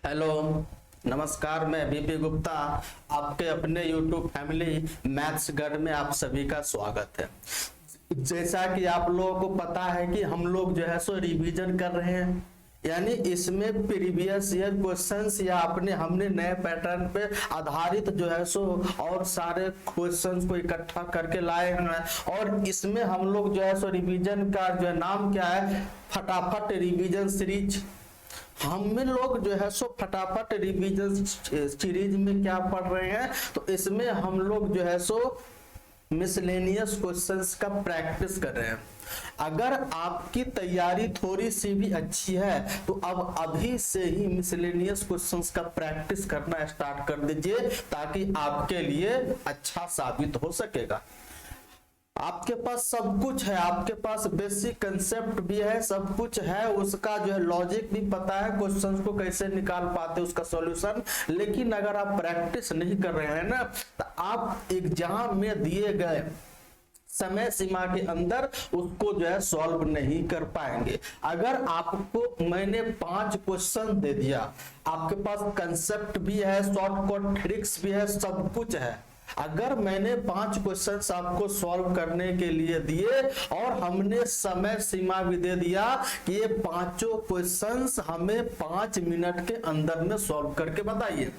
Hello, नमस्कार। मैं BP Gupta, आपके अपने यूट्यूब फैमिली मैथ्स गढ़ में आप सभी का स्वागत है। जैसा कि आप लोगों को पता है कि हम लोग जो है सो रिवीजन कर रहे हैं, यानी इसमें प्रीवियस ईयर क्वेश्चंस या हमने नए पैटर्न पे आधारित जो है सो और सारे क्वेश्चंस को इकट्ठा करके लाए हैं। और इसमें हम लोग जो है सो रिवीजन का जो नाम क्या है, फटाफट रिवीजन सीरीज। हम लोग जो है सो फटाफट रिवीजन सीरीज में क्या पढ़ रहे हैं, तो इसमें हम लोग जो है सो मिसलेनियस क्वेश्चंस का प्रैक्टिस कर रहे हैं। अगर आपकी तैयारी थोड़ी सी भी अच्छी है तो अब अभी से ही मिसलेनियस क्वेश्चंस का प्रैक्टिस करना स्टार्ट कर दीजिए, ताकि आपके लिए अच्छा साबित हो सकेगा। आपके पास सब कुछ है, आपके पास बेसिक कंसेप्ट भी है, सब कुछ है, उसका जो है लॉजिक भी पता है, क्वेश्चंस को कैसे निकाल पाते उसका सॉल्यूशन। लेकिन अगर आप प्रैक्टिस नहीं कर रहे हैं ना, तो आप एग्जाम में दिए गए समय सीमा के अंदर उसको जो है सॉल्व नहीं कर पाएंगे। अगर आपको मैंने 5 क्वेश्चन दे दिया, आपके पास कंसेप्ट भी है, शॉर्टकट ट्रिक्स भी है, सब कुछ है। अगर मैंने 5 क्वेश्चंस आपको सॉल्व करने के लिए दिए और हमने समय सीमा भी दे दिया कि ये 5 क्वेश्चंस हमें 5 मिनट के अंदर में सॉल्व करके बताइए,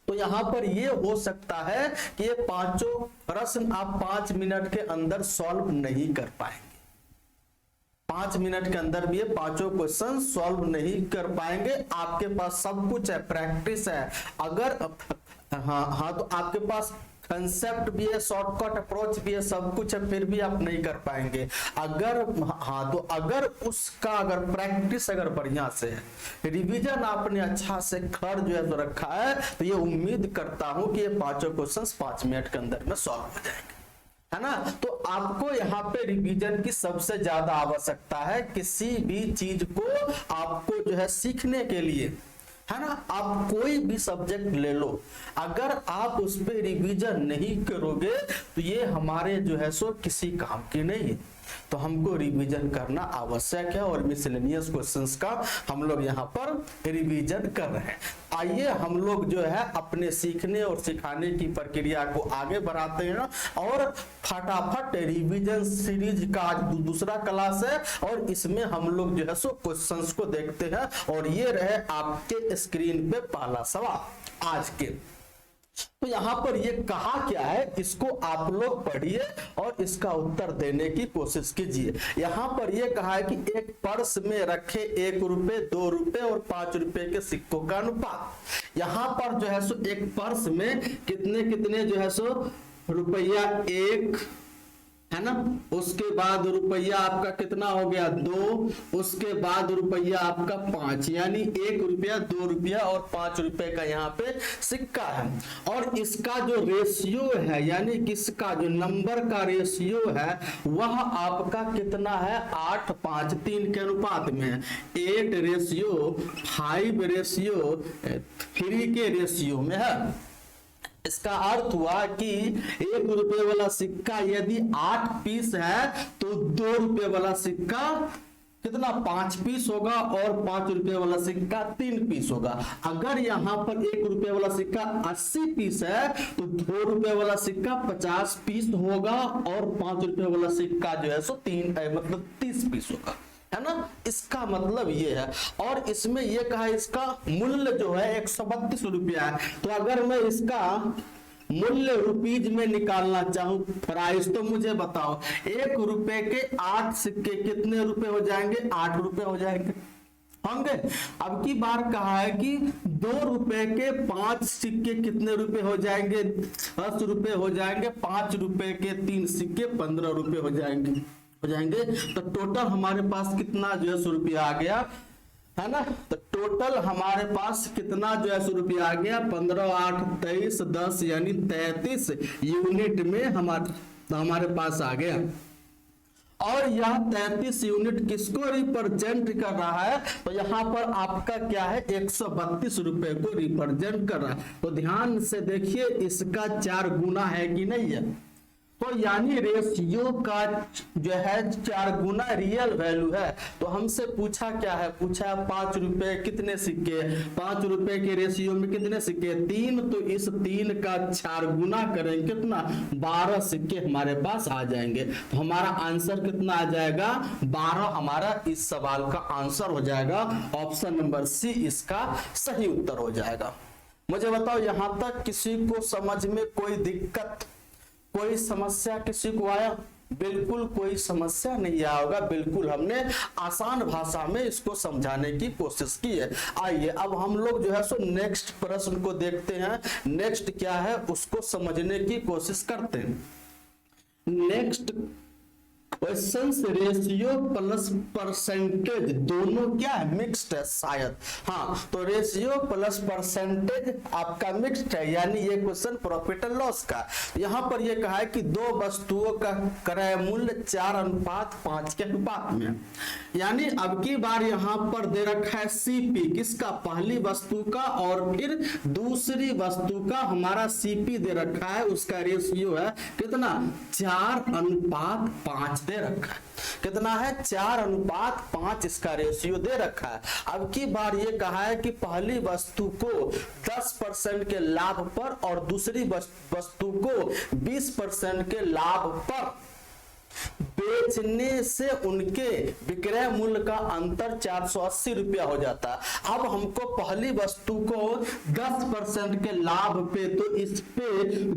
तो यहां पर ये हो सकता है कि ये 5 प्रश्न आप 5 मिनट के अंदर सॉल्व नहीं कर पाएंगे। 5 मिनट के अंदर भी ये 5 क्वेश्चन सॉल्व नहीं कर पाएंगे। आपके पास सब कुछ है, प्रैक्टिस है, अगर हाँ तो आपके पास कंसेप्ट भी है, शॉर्टकट अप्रोच भी है, सब कुछ है, फिर भी आप नहीं कर पाएंगे। अगर तो अगर उसका प्रैक्टिस अगर बढ़िया से है, रिवीजन आपने अच्छा से कर जो है तो रखा है, तो ये उम्मीद करता हूं कि ये 5 क्वेश्चंस 5 मिनट के अंदर में सॉल्व हो जाएंगे, है ना। तो आपको यहाँ पे रिवीजन की सबसे ज्यादा आवश्यकता है। किसी भी चीज को आपको जो है सीखने के लिए, है ना, आप कोई भी सब्जेक्ट ले लो, अगर आप उस पर रिवीजन नहीं करोगे तो ये हमारे जो है सो किसी काम की नहीं है। तो हमको रिवीजन करना आवश्यक है और मिसलेनियस क्वेश्चंस का हम लोग यहाँ पर रिवीजन कर रहे हैं। आइए हम लोग जो है अपने सीखने और सिखाने की प्रक्रिया को आगे बढ़ाते हैं और फटाफट रिवीजन सीरीज का आज दूसरा क्लास है और इसमें हम लोग जो है सो क्वेश्चंस को देखते हैं। और ये रहे आपके स्क्रीन पे पहला सवाल आज के। तो यहां पर ये कहा क्या है, इसको आप लोग पढ़िए और इसका उत्तर देने की कोशिश कीजिए। यहां पर ये कहा है कि एक पर्स में रखे 1 रुपए, 2 रुपए और 5 रुपए के सिक्कों का अनुपात। यहां पर जो है सो एक पर्स में कितने कितने जो है सो रुपया 1, है ना, उसके बाद रुपया आपका कितना हो गया 2, उसके बाद रुपया आपका 5, यानी 1 रुपया, 2 रुपया और 5 रुपए का यहाँ पे सिक्का है। और इसका जो रेशियो है, यानी किसका जो नंबर का रेशियो है, वह आपका कितना है 8, 5, 3 के अनुपात में, 8:5:3 के रेशियो में है। इसका अर्थ हुआ कि 1 रुपए वाला सिक्का यदि 8 पीस है तो 2 रुपए वाला सिक्का कितना 5 पीस होगा और 5 रुपए वाला सिक्का 3 पीस होगा। अगर यहां पर 1 रुपए वाला सिक्का 80 पीस है तो 2 रुपए वाला सिक्का 50 पीस होगा और 5 रुपए वाला सिक्का जो है सो 30 पीस होगा, है ना। इसका मतलब ये है। और इसमें ये कहा इसका मूल्य जो है 132 रुपया है। तो अगर मैं इसका मूल्य रुपीज में निकालना चाहूं, प्राइस, तो मुझे बताओ 1 रुपए के 8 सिक्के कितने रुपए हो जाएंगे, 8 रुपए हो जाएंगे, होंगे। अब की बार कहा है कि 2 रुपए के 5 सिक्के कितने रुपए हो जाएंगे, 10 रुपए हो जाएंगे। 5 रुपए के 3 सिक्के 15 रुपए हो जाएंगे। तो टोटल हमारे पास कितना जो है रुपया आ गया, है ना। तो टोटल हमारे पास कितना जो है रुपया आ गया, 15, 8, 23, 10 यानी 33 यूनिट में हमारे पास आ गया। और यह 33 यूनिट किसको रिप्रेजेंट कर रहा है, तो यहां पर आपका क्या है 132 रुपए को रिप्रेजेंट कर रहा है। तो ध्यान से देखिए, इसका 4 गुना है कि नहीं है। तो यानी रेशियो का जो है 4 गुना रियल वैल्यू है। तो हमसे पूछा क्या है, पूछा 5 रुपए कितने सिक्के, 5 रुपए के रेशियो में कितने सिक्के 3, तो इस 3 का 4 गुना करेंगे कितना 12 सिक्के हमारे पास आ जाएंगे। तो हमारा आंसर कितना आ जाएगा 12, हमारा इस सवाल का आंसर हो जाएगा। ऑप्शन नंबर सी इसका सही उत्तर हो जाएगा। मुझे बताओ यहां तक किसी को समझ में कोई दिक्कत, कोई समस्या किसी को आया? बिल्कुल कोई समस्या नहीं आया होगा, बिल्कुल हमने आसान भाषा में इसको समझाने की कोशिश की है। आइए अब हम लोग जो है सो नेक्स्ट प्रश्न को देखते हैं, नेक्स्ट क्या है उसको समझने की कोशिश करते हैं। Next question, ratio plus percentage दोनों क्या है मिक्स्ड है शायद, हाँ तो रेशियो प्लस परसेंटेज आपका मिक्स्ड है, यानी ये क्वेश्चन प्रॉफिट एंड लॉस का। यहां पर ये कहा है कि दो वस्तुओं का क्रय मूल्य 4:5 के अनुपात में, यानी अब की बार यहां पर दे रखा है सीपी किसका, पहली वस्तु का और फिर दूसरी वस्तु का हमारा सीपी दे रखा है, उसका रेशियो है कितना 4:5 दे रखा है। कितना है 4:5 इसका रेशियो दे रखा है। अब की बार ये कहा है कि पहली वस्तु को 10% के लाभ पर और दूसरी वस्तु को 20% के लाभ पर बेचने से उनके विक्रय मूल्य का अंतर 480 रुपया हो जाता है। अब हमको पहली वस्तु को 10% के लाभ पे, तो इस पे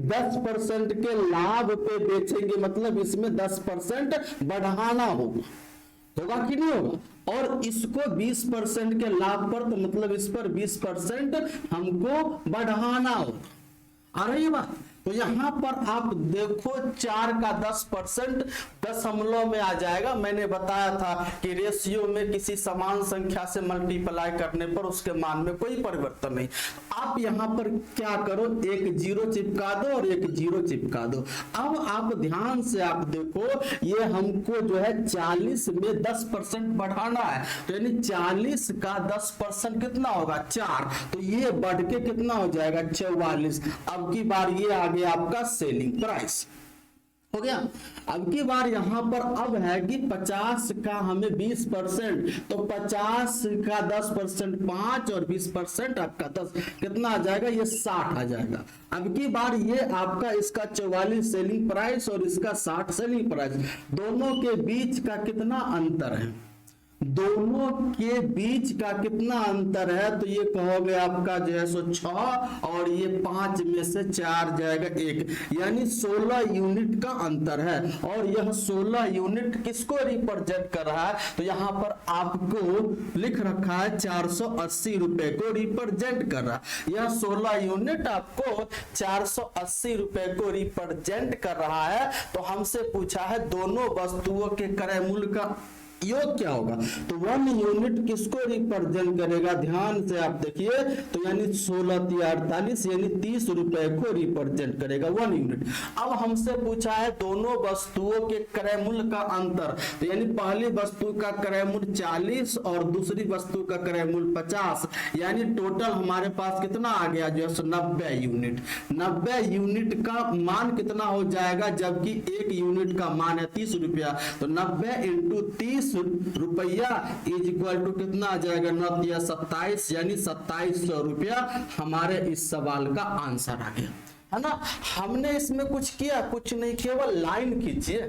10% के लाभ पे बेचेंगे, मतलब इसमें 10% बढ़ाना होगा कि नहीं होगा, और इसको 20% के लाभ पर, तो मतलब इस पर 20% हमको बढ़ाना होगा। आ रही है बात? तो यहां पर आप देखो 4 का 10% दशमलव में आ जाएगा। मैंने बताया था कि रेशियो में किसी समान संख्या से मल्टीप्लाई करने पर उसके मान में कोई परिवर्तन नहीं। आप यहां पर क्या करो, एक जीरो चिपका दो और एक जीरो चिपका दो। अब आप ध्यान से आप देखो, ये हमको जो है 40 में 10% बढ़ाना है, तो यानी 40 का 10% कितना होगा 4, तो ये बढ़ के कितना हो जाएगा 44। अब की बार ये आ गया आपका सेलिंग प्राइस हो गया। अब की बार यहां पर अब है कि 50 का हमें 20%, तो 50 का 10% 5 और 20% आपका 10 कितना आ जाएगा, ये 60 आ जाएगा। अब की बार ये आपका इसका 44 सेलिंग प्राइस और इसका 60 सेलिंग प्राइस, दोनों के बीच का कितना अंतर है, दोनों के बीच का कितना अंतर है, तो ये कहोगे आपका जो है सो 6 और ये 5 में से 4 जाएगा 1, यानी 16 यूनिट का अंतर है। और यह 16 यूनिट किसको रिप्रेजेंट कर रहा है, तो यहां पर आपको लिख रखा है 480 रुपए को रिप्रेजेंट कर रहा है। यह 16 यूनिट आपको 480 रुपए को रिप्रेजेंट कर रहा है। तो हमसे पूछा है दोनों वस्तुओं के क्रय मूल्य का योग क्या होगा, तो 1 यूनिट किसको रिप्रेजेंट करेगा, ध्यान से आप देखिए, तो यानी 16×3 यानी 30 रुपए को रिप्रेजेंट करेगा 1 यूनिट। अब हमसे पूछा है दोनों वस्तुओं के क्रय मूल्य का अंतर, तो यानी पहली वस्तु का क्रय मूल्य 40 और दूसरी वस्तु का क्रय मूल्य 50, यानी टोटल हमारे पास कितना आ गया जो है 90 यूनिट। 90 यूनिट का मान कितना हो जाएगा, जबकि 1 यूनिट का मान है 30 रुपया, तो 90 × 30 रुपया इज इक्वल टू कितना आ जाएगा 9 × 27, यानी 2700 रुपया हमारे इस सवाल का आंसर आ गया, है ना। हमने इसमें कुछ किया, कुछ नहीं, केवल लाइन खींची है,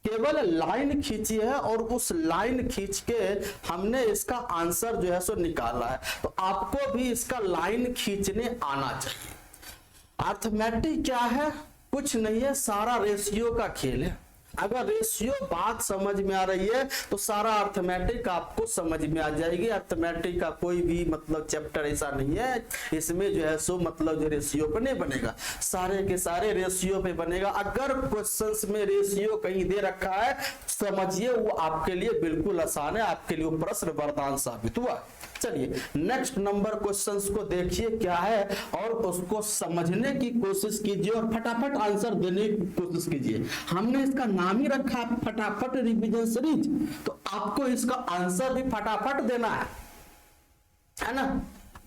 केवल लाइन खींची है और उस लाइन खींच के हमने इसका आंसर जो है सो निकाला है। तो आपको भी इसका लाइन खींचने आना चाहिए। अर्थमेटिक क्या है, कुछ नहीं है, सारा रेशियो का खेल है। अगर रेशियो बात समझ में आ रही है तो सारा अर्थमेटिक आपको समझ में आ जाएगी। अर्थमेटिक का कोई भी मतलब चैप्टर ऐसा नहीं है इसमें जो है सो मतलब जो रेशियो पे नहीं बनेगा, सारे के सारे रेशियो पे बनेगा। अगर क्वेश्चंस में रेशियो कहीं दे रखा है समझिए वो आपके लिए बिल्कुल आसान है, आपके लिए वो प्रश्न वरदान साबित हुआ। चलिए नेक्स्ट नंबर क्वेश्चंस को देखिए क्या है और उसको समझने की कोशिश कीजिए और फटाफट आंसर देने की कोशिश कीजिए। हमने इसका नाम ही रखा है फटाफट रिवीजन सीरीज, तो आपको इसका आंसर भी फटाफट देना है ना।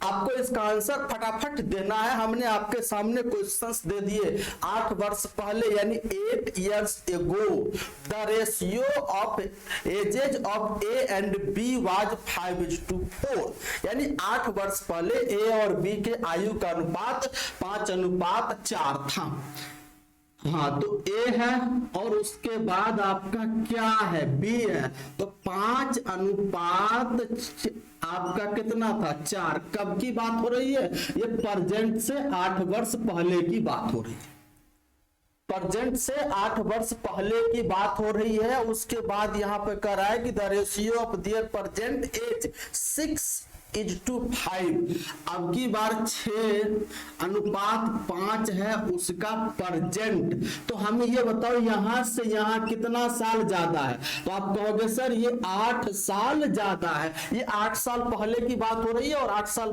आपको इसका आंसर फटाफट देना है। हमने आपके सामने क्वेश्चंस दे दिए। 8 वर्ष पहले यानी 8 years ago the ratio of ages of A and B was 5:4, यानी 8 वर्ष पहले ए और बी के आयु का अनुपात 5:4 था। हाँ, तो ए है और उसके बाद आपका क्या है, बी है, तो 5 अनुपात आपका कितना था, 4। कब की बात हो रही है, ये प्रेजेंट से 8 वर्ष पहले की बात हो रही है। प्रेजेंट से 8 वर्ष पहले की बात हो रही है। उसके बाद यहां पे कह रहा है कि the ratio of their present age 6:5। अब की बार 6:5 है उसका प्रेजेंट। तो हमें ये बताओ यहां से यहां कितना साल ज्यादा है, तो आप कहोगे सर ये 8 साल ज्यादा है। ये 8 साल पहले की बात हो रही है और 8 साल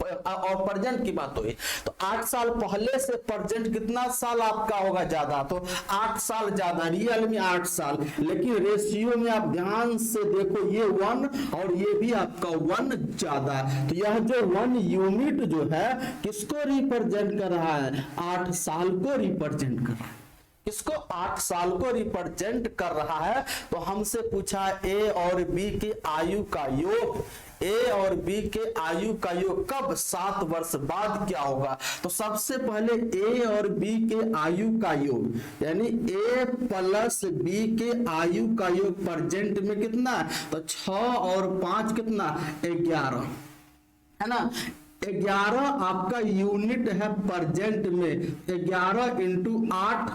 और प्रेजेंट की बात हुई, तो 8 साल पहले से प्रेजेंट कितना साल आपका होगा ज्यादा, तो 8 साल ज्यादा, रियल में 8 साल। लेकिन रेशियो में आप ध्यान से देखो, ये 1 और ये भी आपका 1 ज्यादा है। तो यह जो 1 यूनिट जो है किसको रिप्रेजेंट कर रहा है, 8 साल को रिप्रेजेंट कर रहा है। इसको 8 साल को रिप्रेजेंट कर रहा है। तो हमसे पूछा ए और बी की आयु का योग, ए और बी के आयु का योग कब, 7 वर्ष बाद क्या होगा। तो सबसे पहले ए और बी के आयु का योग यानी ए प्लस बी के आयु का योग प्रेजेंट में कितना है, तो 6 और 5 कितना, 11 है ना। 11 आपका यूनिट है प्रेजेंट में, 11 × 8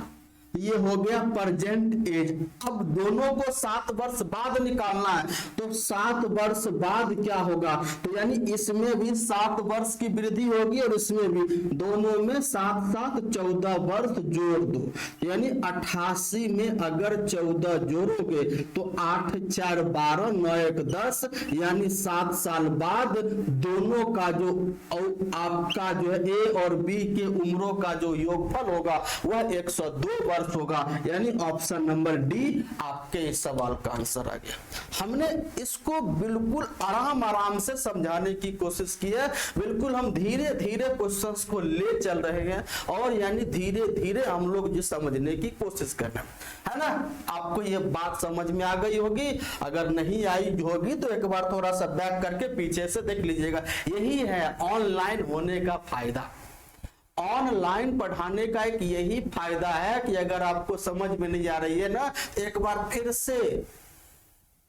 ये हो गया प्रेजेंट एज। अब दोनों को 7 वर्ष बाद निकालना है, तो 7 वर्ष बाद क्या होगा, तो यानी इसमें भी 7 वर्ष की वृद्धि होगी और इसमें भी, दोनों में 7 14 वर्ष जोड़ दो, यानी 88 में अगर 14 जोड़ोगे तो 8 4 12 9 1 10, यानी 7 साल बाद दोनों का जो आपका जो है ए और बी के उम्रों का जो योगफल होगा वह 102 वर्ष होगा। यानी ऑप्शन नंबर डी आपके इस सवाल का आंसर आ गया। हमने इसको बिल्कुल आराम से समझाने की कोशिश की है। बिल्कुल हम धीरे धीरे क्वेश्चंस को ले चल रहे हैं और यानी धीरे धीरे हम लोग जो समझने की कोशिश कर रहे हैं, है ना। आपको ये बात समझ में आ गई होगी, अगर नहीं आई होगी तो एक बार थोड़ा सा बैक करके पीछे से देख लीजिएगा। यही है ऑनलाइन होने का फायदा। ऑनलाइन पढ़ाने का एक यही फायदा है कि अगर आपको समझ में नहीं आ रही है ना, एक बार फिर से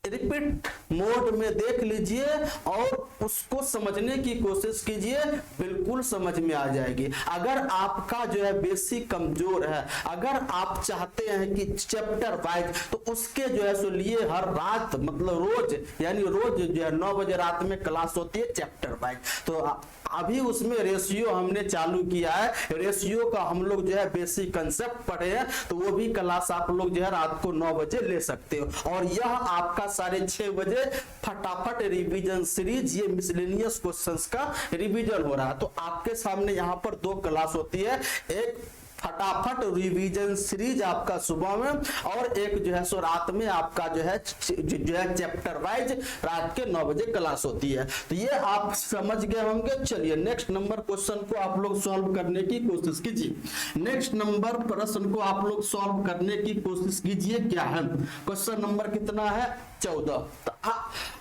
रिपीट मोड में देख लीजिए और उसको समझने की कोशिश कीजिए, बिल्कुल समझ में आ जाएगी। अगर आपका जो है बेसिक कमजोर है, अगर आप चाहते हैं कि चैप्टर वाइज, तो उसके जो है सो लिए हर रात मतलब रोज, यानी रोज जो है 9 बजे रात में क्लास होती है चैप्टर वाइज। तो अभी उसमें रेशियो हमने चालू किया है, रेशियो का हम लोग जो है बेसिक कंसेप्ट पढ़े हैं, तो वो भी क्लास आप लोग जो है रात को 9 बजे ले सकते हो। और यह आपका 6:30 बजे फटाफट रिवीजन सीरीज, ये मिसलेनियस क्वेश्चंस का रिवीजन हो रहा है। तो आपके सामने यहाँ पर 2 क्लास होती है, एक फटाफट रिवीजन सीरीज आपका सुबह में, और एक जो है सो रात में आपका जो है चैप्टर वाइज रात के 9 बजे क्लास होती है। तो ये आप समझ गए होंगे। चलिए नेक्स्ट नंबर क्वेश्चन को आप लोग सॉल्व करने की कोशिश कीजिए। नेक्स्ट नंबर प्रश्न को आप लोग सॉल्व करने की कोशिश कीजिए। क्या है क्वेश्चन नंबर कितना है, 14। तो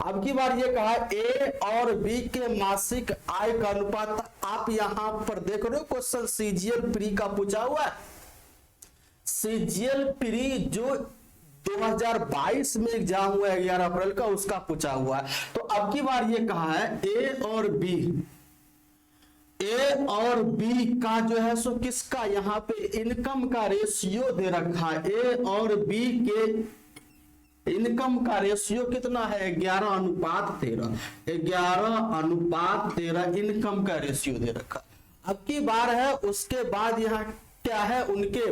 अब की बार ये कहा ए और बी के मासिक आय का अनुपात। आप यहां पर देख रहे हो क्वेश्चन सीजीएल प्री का पूछा हुआ है। सीजीएल प्री जो 2022 में एग्जाम हुआ है 11 अप्रैल का, उसका पूछा हुआ है। तो अब की बार ये कहा है ए और बी का जो है सो किसका, यहाँ पे इनकम का रेशियो दे रखा है। ए और बी के इनकम का रेशियो कितना है, 11:13। 11:13 इनकम का रेशियो दे रखा। अब की बार है उसके बाद यहाँ क्या है, उनके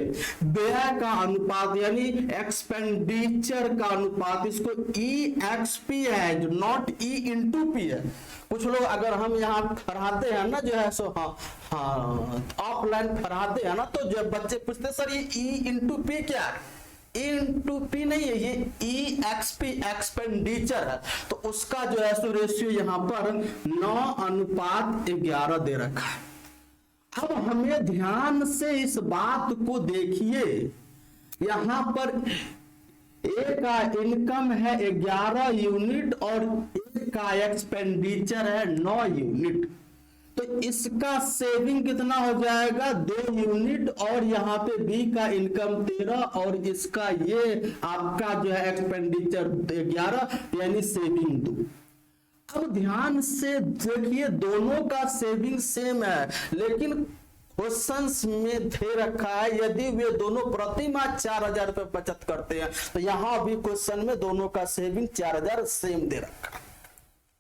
व्यय का अनुपात यानी एक्सपेंडिचर का अनुपात, इसको EXP है जो नॉट E/P है। कुछ लोग अगर हम यहाँ पढ़ाते हैं ना जो है सो हाँ ऑफलाइन पढ़ाते हैं ना, तो जब बच्चे पूछते सर ये E/P क्या है, इंटू पी नहीं है, ये ई एक्स पी एक्सपेंडिचर है, तो उसका जो है सो रेशियो यहां पर 9:11 दे रखा है। अब हमें ध्यान से इस बात को देखिए, यहां पर ए का इनकम है 11 यूनिट और ए का एक्सपेंडिचर है 9 यूनिट, तो इसका सेविंग कितना हो जाएगा 2 यूनिट, और यहाँ पे बी का इनकम 13 और इसका ये आपका जो है एक्सपेंडिचर 11, यानी सेविंग 2। अब ध्यान से देखिए, दोनों का सेविंग सेम है, लेकिन क्वेश्चंस में दे रखा है यदि वे दोनों प्रति माह 4000 रुपए बचत करते हैं, तो यहां भी क्वेश्चन में दोनों का सेविंग 4000 सेम दे रखा है।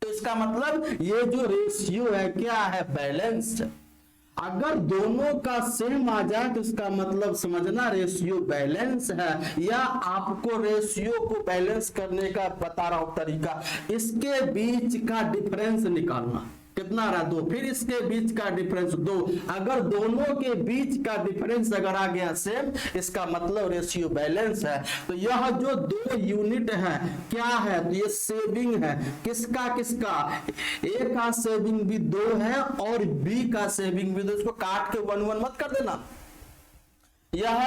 तो इसका मतलब ये जो रेशियो है क्या है, बैलेंस्ड। अगर दोनों का सेम आ जाए तो इसका मतलब समझना रेशियो बैलेंस है, या आपको रेशियो को बैलेंस करने का बता रहा हूं तरीका, इसके बीच का डिफरेंस निकालना। कितना रहा 2, फिर इसके बीच का डिफरेंस 2, अगर दोनों के बीच का डिफरेंस अगर आ गया सेम, इसका मतलब रेशियो बैलेंस है। तो यह जो 2 यूनिट है क्या है, तो ये सेविंग है, किसका किसका, ए का सेविंग भी 2 है और बी का सेविंग भी 2, इसको काट के 1 मत कर देना। यह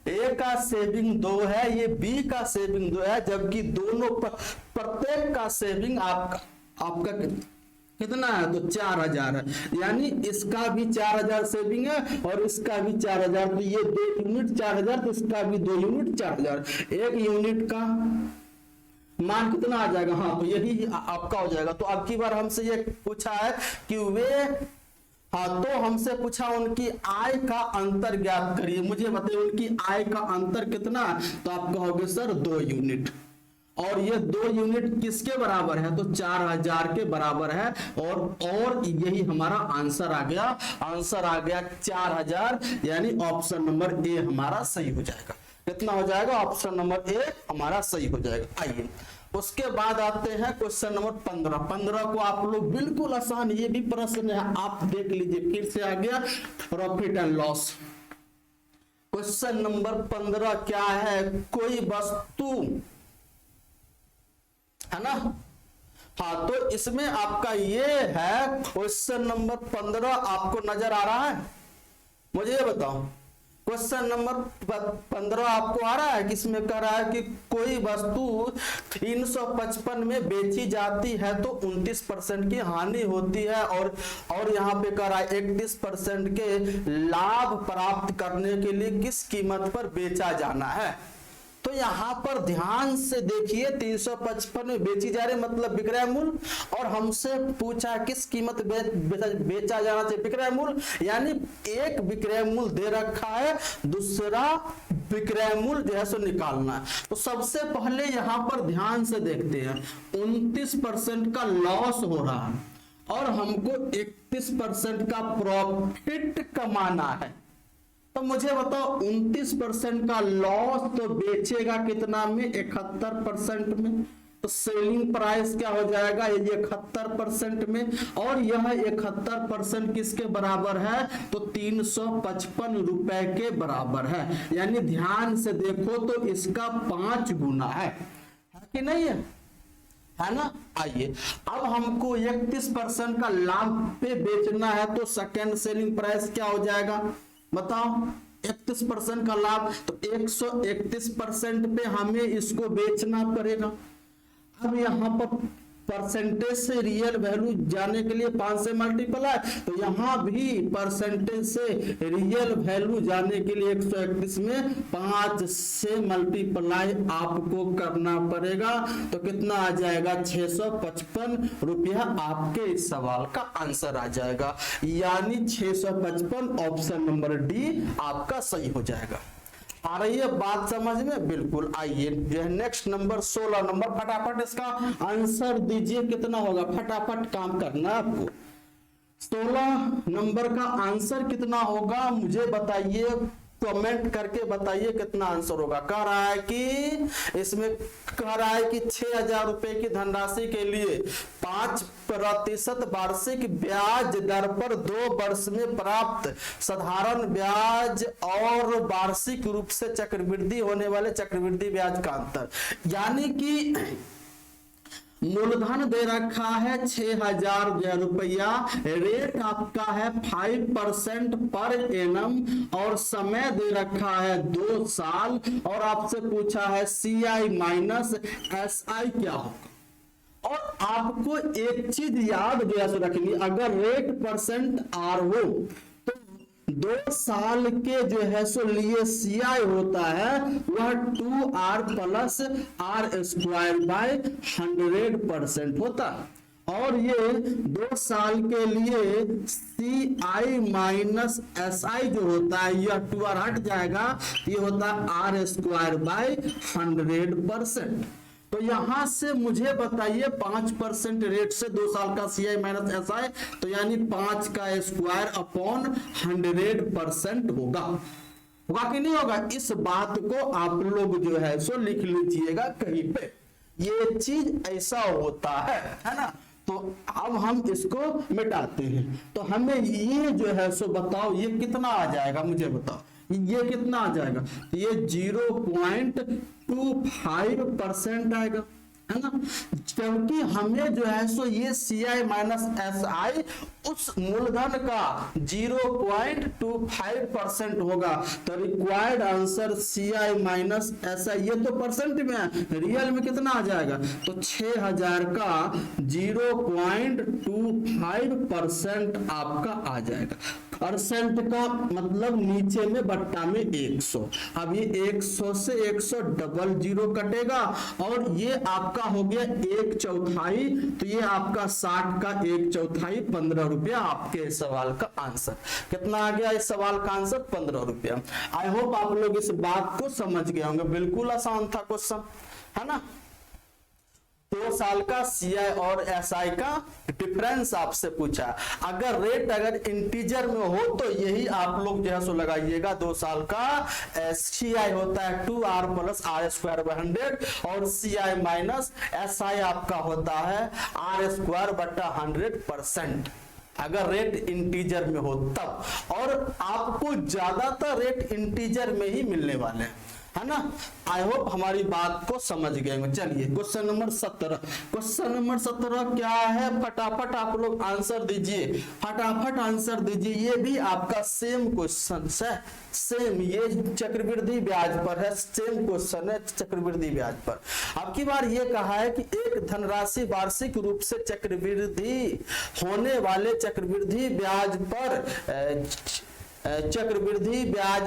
ए का सेविंग 2 है, ये बी का सेविंग 2 है, जबकि दोनों प्रत्येक का सेविंग आपका कितना है, तो 4000 है, यानी इसका भी 4000 सेविंग है और इसका भी 4000, तो ये 2 यूनिट 4000, तो इसका भी 2 यूनिट 4000, 1 यूनिट का मान कितना आ जाएगा, हाँ तो यही आपका हो जाएगा। तो अब की बार हमसे ये पूछा है कि वे, हाँ तो हमसे पूछा उनकी आय का अंतर ज्ञात करिए, मुझे बताइए उनकी आय का अंतर कितना, तो आप कहोगे सर 2 यूनिट, और ये 2 यूनिट किसके बराबर है, तो 4000 के बराबर है, और यही हमारा आंसर आ गया, आंसर आ गया 4000, यानी ऑप्शन नंबर ए हमारा सही हो जाएगा। कितना हो जाएगा, ऑप्शन नंबर ए हमारा सही हो जाएगा। आइए उसके बाद आते हैं क्वेश्चन नंबर 15 को आप लोग बिल्कुल आसान, ये भी प्रश्न है, आप देख लीजिए, फिर से आ गया profit and loss. Question number 15 क्या है, कोई वस्तु है ना, हाँ तो इसमें आपका ये है क्वेश्चन नंबर 15, आपको नजर आ रहा है, मुझे ये बताओ क्वेश्चन नंबर 15 आपको आ रहा है, किसमें कह रहा है कि कोई वस्तु 355 में बेची जाती है तो 29% की हानि होती है, और यहाँ पे कह रहा है 31% के लाभ प्राप्त करने के लिए किस कीमत पर बेचा जाना है। तो यहां पर ध्यान से देखिए, 355 में बेची जा रही मतलब विक्रय मूल्य, और हमसे पूछा किस कीमत बेचा जाना चाहिए, विक्रय मूल्य, यानी एक विक्रय मूल्य दे रखा है, दूसरा विक्रय मूल्य जो है सो निकालना है। तो सबसे पहले यहां पर ध्यान से देखते हैं, 29% का लॉस हो रहा है और हमको 31% का प्रॉफिट कमाना है। तो मुझे बताओ 29% का लॉस तो बेचेगा कितना में, 71% में, तो सेलिंग प्राइस क्या हो जाएगा, ये 71% में, और यह 71% किसके बराबर है, तो 355 रुपए के बराबर है, यानी ध्यान से देखो तो इसका 5 गुना है कि नहीं है ना। आइए अब हमको 31% का लाभ पे बेचना है, तो सेकेंड सेलिंग प्राइस क्या हो जाएगा बताओ, 31% का लाभ, तो 131% पे हमें इसको बेचना पड़ेगा। अब यहाँ पर परसेंटेज से रियल वैल्यू जाने के लिए 5 से मल्टीप्लाई, तो यहाँ भी परसेंटेज से रियल वैल्यू जाने के लिए 131 में 5 से मल्टीप्लाई आपको करना पड़ेगा, तो कितना आ जाएगा 655 रुपया, आपके इस सवाल का आंसर आ जाएगा, यानी 655 ऑप्शन नंबर डी आपका सही हो जाएगा। आ रही है बात समझ में, बिल्कुल। आइए जो है नेक्स्ट नंबर 16 नंबर, फटाफट इसका आंसर दीजिए, कितना होगा, फटाफट काम करना आपको। 16 नंबर का आंसर कितना होगा मुझे बताइए, कमेंट करके बताइए कितना आंसर होगा। कह रहा है कि इसमें कह रहा है कि 6000 रुपए की धनराशि के लिए 5 5% वार्षिक ब्याज दर पर 2 वर्ष में प्राप्त साधारण ब्याज और वार्षिक रूप से चक्रवृद्धि होने वाले चक्रवृद्धि ब्याज का अंतर। यानी कि मूलधन दे रखा है 6,000 रुपया, रेट आपका है 5% पर एनम और समय दे रखा है 2 साल और आपसे पूछा है CI माइनस SI क्या होगा। और आपको एक चीज याद जो है रखनी, अगर रेट परसेंट आर हो तो 2 साल के जो है सो लिए CI होता है वह 2R प्लस R² बाय 100% होता है। और ये 2 साल के लिए CI माइनस SI जो होता है यह 2R हट जाएगा, ये होता है R² बाय 100%। तो यहां से मुझे बताइए 5% रेट से 2 साल का CI माइनस SI, तो यानी 5 का स्क्वायर अपॉन 100% होगा। होगा कि नहीं होगा? इस बात को आप लोग जो है सो लिख लीजिएगा कहीं पे, ये चीज ऐसा होता है ना। तो अब हम इसको मिटाते हैं, तो हमें ये जो है सो बताओ ये कितना आ जाएगा, मुझे बताओ ये कितना आ जाएगा। ये 0.25% आएगा, है ना। क्योंकि हमें जो है सो ये CI माइनस SI उस मूलधन का 0.25% होगा। तो required answer CI minus SI, ये तो परसेंट में है, रियल में कितना आ जाएगा, तो 6,000 का 0.25% आपका आ जाएगा। परसेंट का मतलब नीचे में बट्टा में 100। अब ये 100 से 100 डबल 0 कटेगा और ये आपका हो गया 1/4, तो ये आपका 60 का 1/4 15 रुपया आपके सवाल का आंसर। कितना आ गया इस सवाल का आंसर? 15 रुपया। आई होप आप लोग इस बात को समझ गए होंगे, बिल्कुल आसान था क्वेश्चन, है ना। 2 साल का CI और SI का डिफरेंस आपसे पूछा। अगर रेट अगर इंटीजर में हो तो यही आप लोग जो है सो लगाइएगा। 2 साल का CI होता है 2R प्लस R² बाय 100 और CI माइनस SI आपका होता है R² बटा 100%। अगर रेट इंटीजर में हो तब, और आपको ज्यादातर रेट इंटीजर में ही मिलने वाले हैं, है ना। आई होप हमारी बात को समझ गए होंगे। चलिए क्वेश्चन नंबर 17। क्वेश्चन नंबर 17 क्या है, फटाफट आप लोग आंसर दीजिए, फटाफट आंसर दीजिए। ये भी आपका सेम क्वेश्चन है, सेम, ये चक्रवृद्धि ब्याज पर है, सेम क्वेश्चन है चक्रवृद्धि ब्याज पर। अब की बार ये कहा है कि एक धनराशि वार्षिक रूप से चक्रवृद्धि होने वाले चक्रवृद्धि ब्याज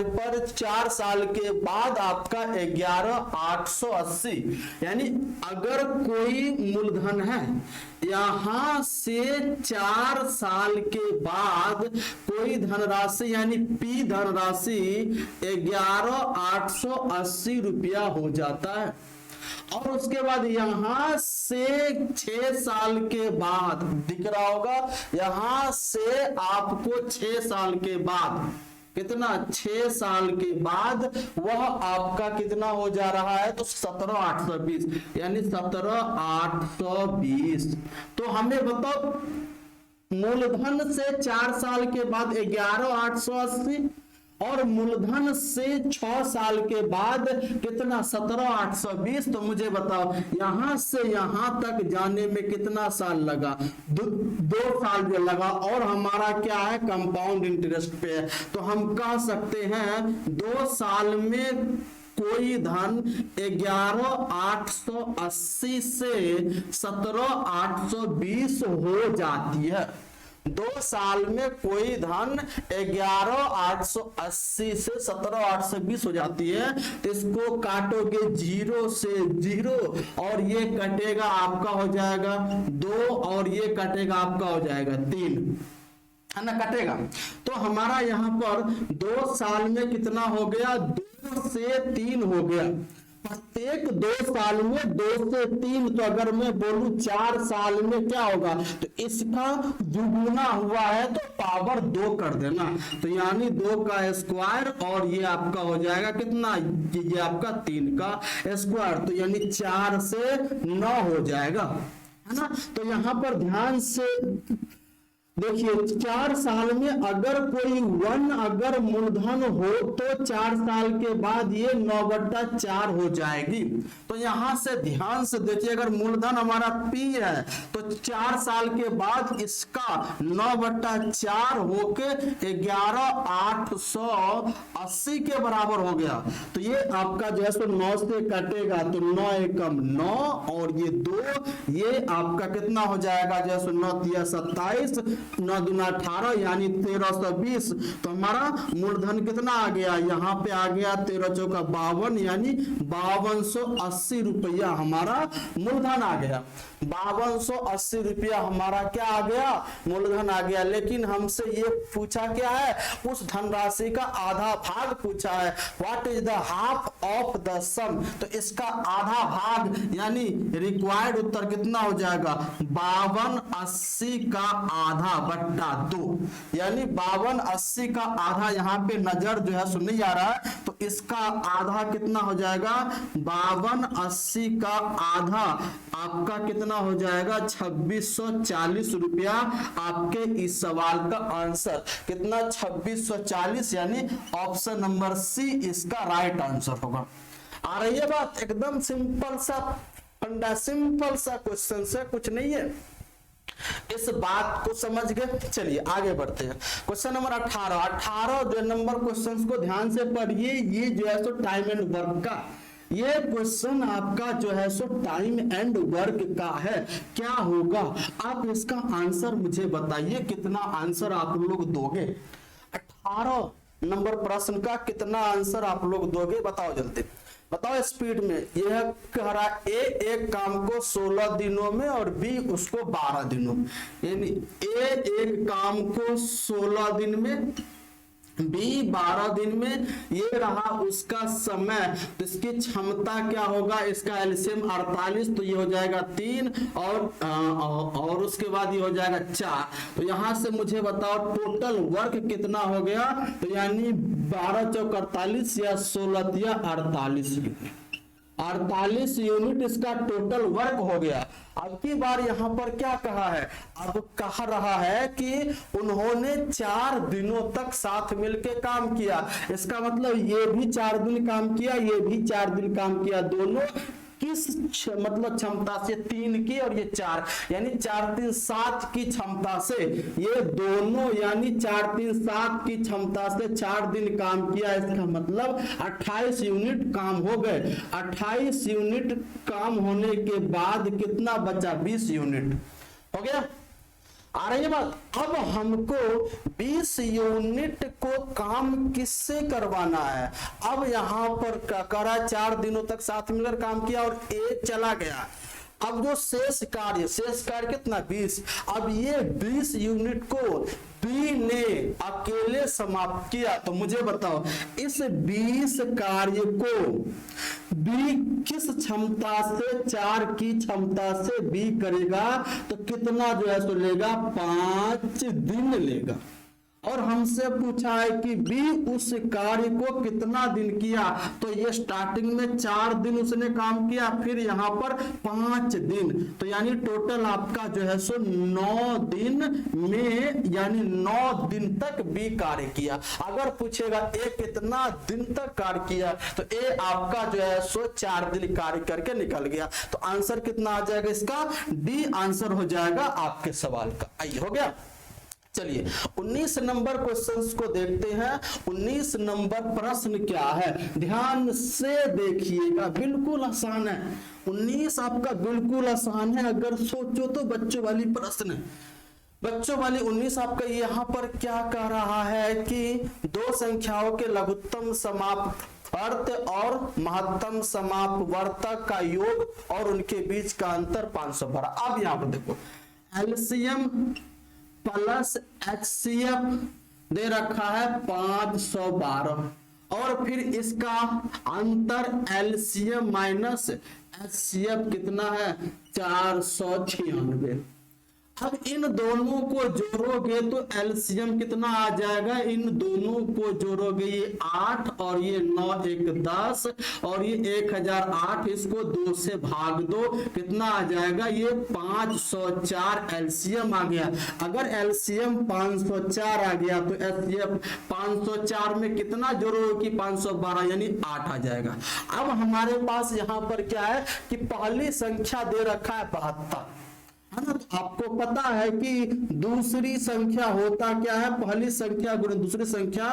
पर 4 साल के बाद आपका 11,880, यानी अगर कोई मूलधन है यहां से 4 साल के बाद कोई धनराशि यानी P धनराशि 11,880 रुपया हो जाता है, और उसके बाद यहां से 6 साल के बाद दिख रहा होगा, यहां से आपको 6 साल के बाद कितना, 6 साल के बाद वह आपका कितना हो जा रहा है, तो 17,820, यानी 17,820। तो हमें बताओ मूलधन से 4 साल के बाद 11,880 और मूलधन से 6 साल के बाद कितना, 17,820। तो मुझे बताओ यहां से यहां तक जाने में कितना साल लगा, 2 साल जो लगा, और हमारा क्या है, कंपाउंड इंटरेस्ट पे है। तो हम कह सकते हैं 2 साल में कोई धन 11,880 से 17,820 हो जाती है। 2 साल में कोई धन 11,880 से 17,820 हो जाती है। तो इसको काटोगे 0 से 0 और ये कटेगा आपका हो जाएगा 2 और ये कटेगा आपका हो जाएगा 3, है ना, कटेगा। तो हमारा यहाँ पर 2 साल में कितना हो गया, 2 से 3 हो गया। प्रत्येक 2 साल में 2 से 3, तो अगर मैं बोलूं 4 साल में क्या होगा, तो इसका दुगुना हुआ है तो पावर 2 कर देना, तो यानी 2 का स्क्वायर और ये आपका हो जाएगा कितना, ये आपका 3 का स्क्वायर, तो यानी 4 से 9 हो जाएगा, है ना। तो यहाँ पर ध्यान से देखिए 4 साल में अगर कोई 1 अगर मूलधन हो तो 4 साल के बाद ये 9/4 हो जाएगी। तो यहां से ध्यान से देखिए, अगर मूलधन हमारा P है तो 4 साल के बाद इसका 9/4 होके 11,880 के बराबर हो गया। तो ये आपका जो है सो 9 से कटेगा तो 9 एकम 9 और ये 2, ये आपका कितना हो जाएगा जो है सो 9 तिया 27, 9 दूना 18 यानी 1320। तो हमारा मूलधन कितना आ गया, यहाँ पे आ गया 13 चौका 52 यानी 5280 रुपया हमारा मूलधन आ गया। 5280 रुपया हमारा क्या आ गया, मूलधन आ गया। लेकिन हमसे ये पूछा क्या है, उस धनराशि का आधा भाग पूछा है। What is the half of the sum. तो इसका आधा भाग यानी रिक्वायर्ड उत्तर कितना हो जाएगा, 5280 का आधा बट्टा 2 यानी 5280 का आधा। यहाँ पे नजर जो है सुन नहीं आ रहा है, तो इसका आधा कितना हो जाएगा, 5280 का आधा आपका कितना हो जाएगा, 2640 रुपया। आपके इस सवाल का आंसर कितना, 2640 यानी ऑप्शन नंबर सी इसका राइट आंसर होगा। आ रही है बात, एकदम सिंपल सा फंडा, सिंपल सा क्वेश्चन से कुछ नहीं है। इस बात को समझ गए, चलिए आगे बढ़ते हैं। क्वेश्चन नंबर 18 जो नंबर क्वेश्चंस को ध्यान से पढ़िए। ये जो है सो टाइम एंड वर्क का, ये क्वेश्चन आपका जो है सो टाइम एंड वर्क का है। क्या होगा, आप इसका आंसर मुझे बताइए, कितना आंसर आप लोग दोगे। 18 नंबर प्रश्न का कितना आंसर आप लोग दोगे, बताओ जल्दी, बताओ स्पीड में। यह कह रहा ए एक काम को 16 दिनों में और बी उसको 12 दिनों, यानी ए एक काम को 16 दिन में, बी 12 दिन में। ये रहा उसका समय, तो इसकी क्षमता क्या होगा, इसका एलसीएम 48, तो ये हो जाएगा 3 और उसके बाद ये हो जाएगा 4। तो यहां से मुझे बताओ टोटल वर्क कितना हो गया, तो यानी 12 चौक 48 या 16 तिया 48 यूनिट इसका टोटल वर्क हो गया। अब की बार यहां पर क्या कहा है, अब कह रहा है कि उन्होंने 4 दिनों तक साथ मिलकर काम किया। इसका मतलब ये भी 4 दिन काम किया, ये भी 4 दिन काम किया, दोनों किस मतलब क्षमता से, 3 की और ये 4 यानी 4 3 7 की क्षमता से, ये दोनों यानी 4 3 7 की क्षमता से 4 दिन काम किया। इसका मतलब 28 यूनिट काम हो गए। 28 यूनिट काम होने के बाद कितना बचा, 20 यूनिट हो गया। आ रही है बात। अब हमको 20 यूनिट को काम किससे करवाना है। अब यहां पर करा 4 दिनों तक साथ मिलकर काम किया और ए चला गया। अब जो शेष कार्य कितना, 20। अब ये 20 यूनिट को बी ने अकेले समाप्त किया। तो मुझे बताओ इस 20 कार्य को बी किस क्षमता से, 4 की क्षमता से बी करेगा, तो कितना जो है सो लेगा, 5 दिन लेगा। और हमसे पूछा है कि बी उस कार्य को कितना दिन किया, तो ये स्टार्टिंग में 4 दिन उसने काम किया, फिर यहां पर 5 दिन, तो यानी टोटल आपका जो है सो 9 दिन में, यानी 9 दिन तक बी कार्य किया। अगर पूछेगा ए कितना दिन तक कार्य किया, तो ए आपका जो है सो 4 दिन कार्य करके निकल गया। तो आंसर कितना आ जाएगा इसका, डी आंसर हो जाएगा आपके सवाल का। आइए हो गया। चलिए 19 नंबर क्वेश्चंस को देखते हैं। 19 नंबर प्रश्न क्या है, ध्यान से देखिएगा, बिल्कुल आसान है। 19 आपका बिल्कुल आसान है, अगर सोचो तो बच्चों वाली प्रश्न है। बच्चों वाली 19 आपका यहाँ पर क्या कह रहा है कि 2 संख्याओं के लघुत्तम समापवर्त और महत्तम समापवर्तक का योग और उनके बीच का अंतर 512। अब यहाँ पर देखो एलसीएम प्लस एचसीएफ दे रखा है 512 और फिर इसका अंतर एलसीएम माइनस एचसीएफ कितना है, 496। अब इन दोनों को जोड़ोगे तो एलसीएम कितना आ जाएगा, इन दोनों को जोड़ोगे ये 8 और ये 9 1 10 और ये 1008, इसको 2 से भाग दो, कितना आ जाएगा, ये 504 एलसीएम आ गया। अगर एलसीएम 504 आ गया तो एलसीएम 504 में कितना जोड़ोगे कि 512 यानी 8 आ जाएगा। अब हमारे पास यहाँ पर क्या है कि पहली संख्या दे रखा है 72, है ना। तो आपको पता है कि दूसरी संख्या होता क्या है, पहली संख्या गुणे दूसरी संख्या,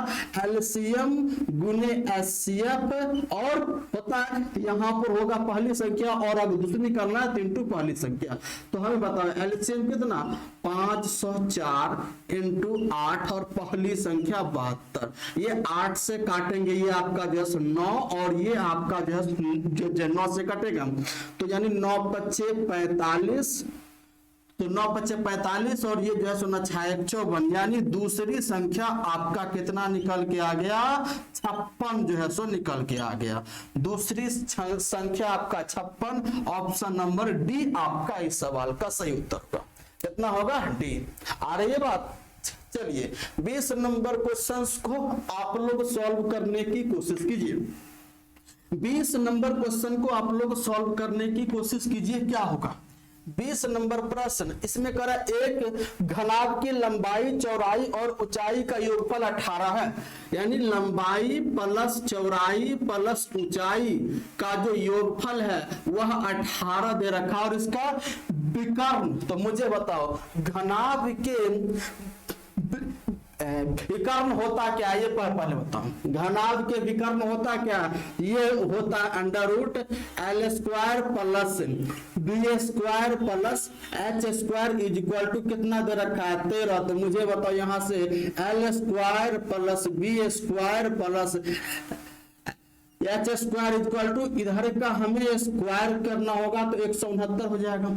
एलसीएम गुणे एचसीएफ, और पता है यहाँ पर होगा पहली संख्या और अगर दूसरी निकालना है तो इंटू पहली संख्या। तो हमें बताओ एलसीएम कितना, 504 इंटू 8 और पहली संख्या 72, ये 8 से काटेंगे, ये आपका जो है 9 और ये आपका जो है 9 से कटेगा, तो यानी 9 पच्चे 45, तो 9 पच्चे 45 और ये जो है 9 6 54, यानी दूसरी संख्या आपका कितना निकल के आ गया, 56 जो है सो निकल के आ गया। दूसरी संख्या आपका 56, ऑप्शन नंबर डी आपका इस सवाल का सही उत्तर होगा। कितना होगा, डी। आ रही है बात। चलिए 20 नंबर क्वेश्चंस को आप लोग सॉल्व करने की कोशिश कीजिए। 20 नंबर क्वेश्चन को आप लोग सॉल्व करने की कोशिश कीजिए। क्या होगा 20 नंबर प्रश्न, इसमें करा एक घनाभ की लंबाई चौड़ाई और ऊंचाई का योगफल 18 है, यानी लंबाई प्लस चौड़ाई प्लस ऊंचाई का जो योगफल है वह 18 दे रखा और इसका विकर्ण, तो मुझे बताओ घनाभ के विकर्ण होता क्या, ये पहले बताऊं। घनाभ के विकर्ण होता क्या, ये होता under root L square plus B square plus H square is equal to कितना दे रखा है, 13। तो मुझे बताओ यहां से L square plus B square plus H square equal to इधर का हमें स्क्वायर करना होगा तो 169 हो जाएगा।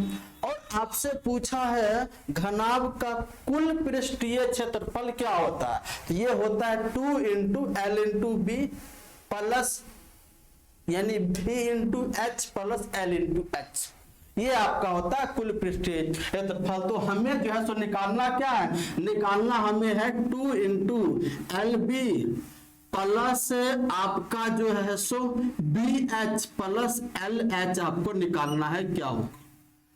और आपसे पूछा है घनाभ का कुल पृष्ठीय क्षेत्रफल क्या होता है, तो ये होता है 2 into L into B plus यानी B into H plus L into H, ये आपका होता है कुल पृष्ठीय क्षेत्रफल। तो हमें जो है सो निकालना क्या है, निकालना हमें है 2 इंटू एल बी प्लस आपका जो है so B H plus L H आपको निकालना है, क्या होगा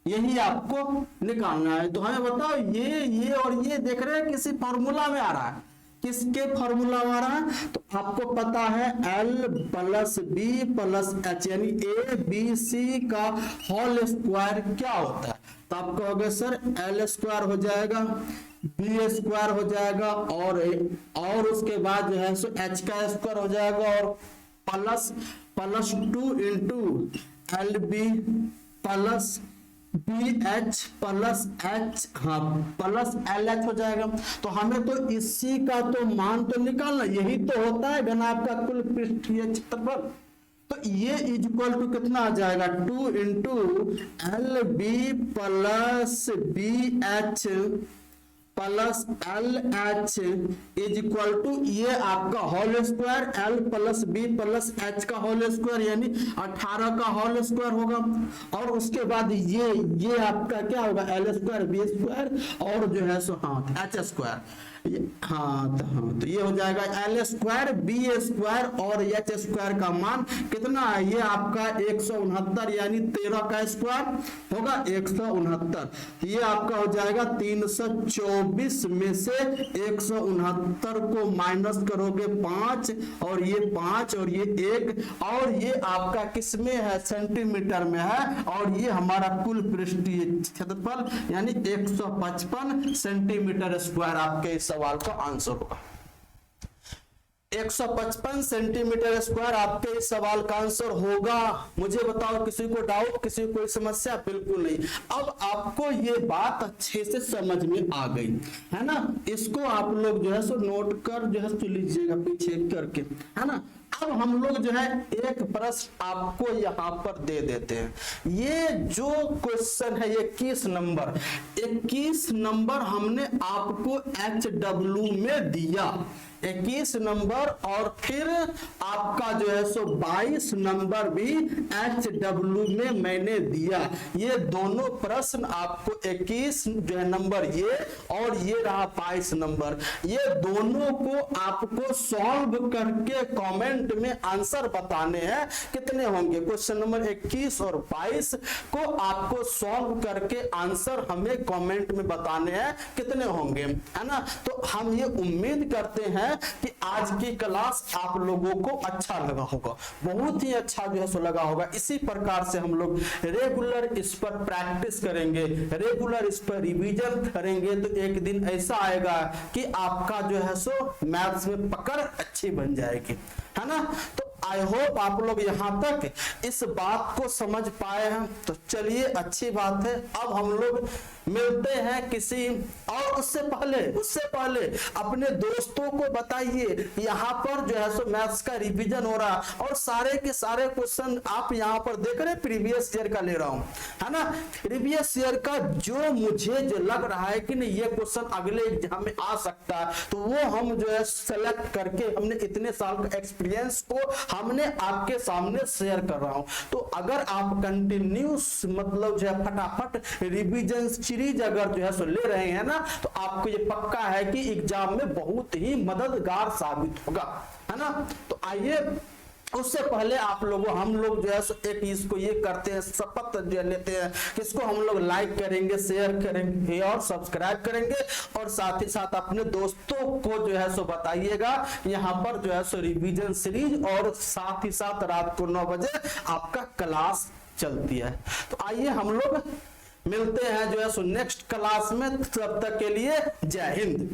यही आपको निकालना है। तो हमें बताओ ये और ये देख रहे हैं किसी फॉर्मूला में आ रहा है, किसके फॉर्मूला में आ रहा है, तो आपको पता है L plus B plus H यानी ए बी सी का होल स्क्वायर क्या होता है, तो आप कहोगे सर एल स्क्वायर हो जाएगा, बी स्क्वायर हो जाएगा और उसके बाद जो है सो एच का स्क्वायर हो जाएगा और plus 2 into L B plus B H plus H, हाँ प्लस एल एच हो जाएगा। तो हमें तो इसी का तो मान तो निकालना, यही तो होता है घनाभ का कुल पृष्ठीय क्षेत्रफल। तो ये इक्वल टू कितना आ जाएगा 2 into L B plus B H plus L H is equal to ये आपका whole square L plus B plus H का होल स्क्वायर यानी 18 का होल स्क्वायर होगा। और उसके बाद ये आपका क्या होगा एल स्क्वायर बी स्क्वायर और जो है सो हाँ एच स्क्वायर, हाँ तो ये हो जाएगा एल स्क्वायर बी स्क्वायर और एच स्क्वायर का मान कितना है, ये आपका 169 यानी 13 का स्क्वायर होगा 169। ये आपका हो जाएगा 324 में से 169 को माइनस करोगे 5 और ये 5 और ये 1 और ये आपका किस में है सेंटीमीटर में है और ये हमारा कुल पृष्ठीय क्षेत्रफल यानी 155 सेंटीमीटर स्क्वायर आपके इस सवाल का आंसर होगा। 155 सेंटीमीटर स्क्वायर आपके इस सवाल का आंसर होगा। मुझे बताओ किसी को डाउट, किसी को कोई समस्या? बिल्कुल नहीं। अब आपको ये बात अच्छे से समझ में आ गई है ना, इसको आप लोग जो है सो नोट कर जो है सो लीजिएगा पीछे करके, है ना। अब हम लोग जो है एक प्रश्न आपको यहाँ पर दे देते हैं। ये जो क्वेश्चन है 21 नंबर हमने आपको HW में दिया। 21 नंबर और फिर आपका जो है सो 22 नंबर भी HW में मैंने दिया। ये दोनों प्रश्न आपको 21 जो है नंबर ये और ये रहा 22 नंबर, ये दोनों को आपको सॉल्व करके कमेंट में आंसर बताने हैं कितने होंगे। क्वेश्चन नंबर 21 और 22 को आपको सॉल्व करके आंसर हमें कमेंट में बताने हैं कितने होंगे, है ना। तो हम ये उम्मीद करते हैं कि आज की क्लास आप लोगों को अच्छा लगा होगा, बहुत ही अच्छा जो है सो लगा होगा। इसी प्रकार से हम लोग रेगुलर इस पर प्रैक्टिस करेंगे, रेगुलर इस पर रिवीजन करेंगे, तो एक दिन ऐसा आएगा कि आपका जो है सो मैथ्स में पकड़ अच्छी बन जाएगी, है ना। तो आई होप आप लोग यहाँ तक इस बात को समझ पाए हैं। तो चलिए अच्छी बात है, अब हम लोग मिलते हैं किसी और उससे पहले अपने दोस्तों को बताइए यहाँ पर जो है सो मैथ्स का रिवीजन हो रहा और सारे के सारे क्वेश्चन आप यहाँ पर देख रहे हैं, प्रीवियस ईयर का ले रहा हूँ, है ना। प्रीवियस ईयर का जो मुझे जो लग रहा है कि नहीं ये क्वेश्चन अगले एग्जाम में आ सकता है, तो वो हम जो है सेलेक्ट करके हमने इतने साल का एक्सपीरियंस को हमने आपके सामने शेयर कर रहा हूं। तो अगर आप कंटिन्यूस मतलब जो है फटाफट रिवीजन सीरीज अगर जो है सो ले रहे हैं ना, तो आपको ये पक्का है कि एग्जाम में बहुत ही मददगार साबित होगा, है ना। तो आइए उससे पहले आप लोगों हम लोग जो है एक इसको ये करते हैं, शपथ जो लेते हैं कि इसको हम लोग लाइक करेंगे, शेयर करेंगे और सब्सक्राइब करेंगे, और साथ ही साथ अपने दोस्तों को जो है सो बताइएगा यहाँ पर जो है सो रिवीजन सीरीज, और साथ ही साथ रात को 9 बजे आपका क्लास चलती है। तो आइए हम लोग मिलते हैं जो है सो नेक्स्ट क्लास में, तब तक के लिए जय हिंद।